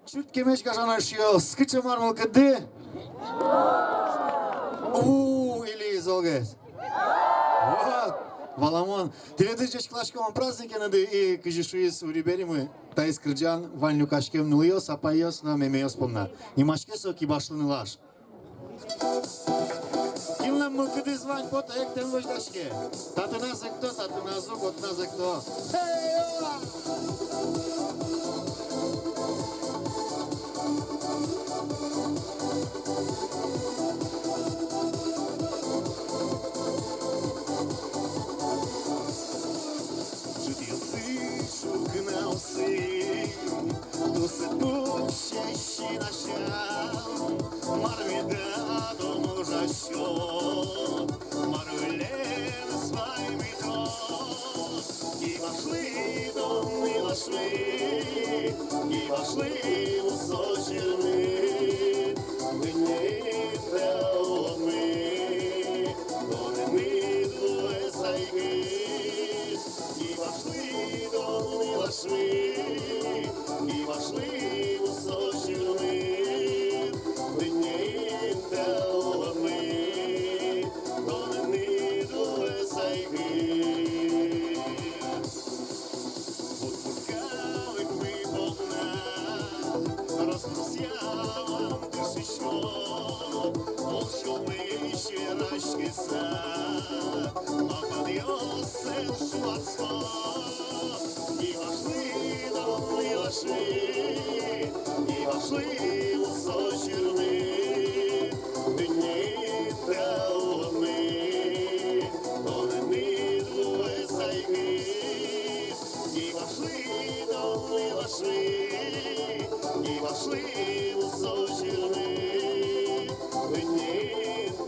Чуть кемечка жана шио, скыча мармал кыды? Или изолгес. Вот, Валамон. Теледы жеш клашкован праздники нады и кыжишуис у реберимы. Таис кырджан, ван люкашкем нулиос, апайос на мемеос помна. Имашкесо ки башлыны лаш. Килнам мы кыды звань пота эктен вождашке. Таты нас экто, таты назук, от нас экто. І вошли у сочини, мені ми, дони ми двоє сайки. І вошли, дони вошли, і вошли у сочини, мені ми, дони ми двоє сайки. Rozprosjałam duszy świat, osioły się raśkiesa, a pan Josef szłactwo. I waszli u sosierny, nie dało my, one my dwoje sajmy. I вошли у сочины, не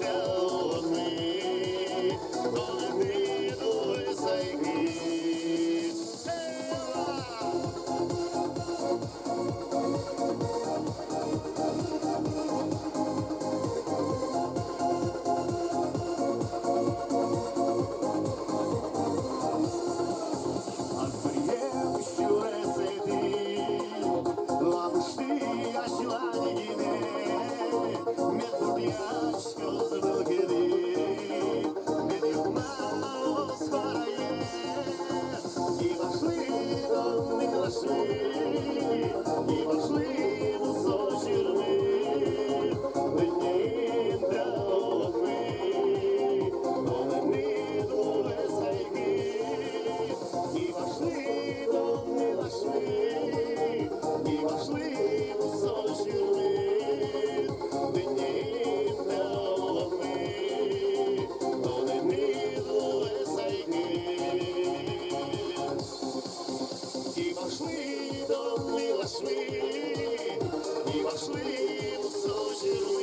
дало мы, доны мы двое сайки. И вошли у сочины, не дало мы, доны мы двое сайки. И вошли у сочины, не дало мы, доны мы двое сайки. И вошли, и вошли у сочины.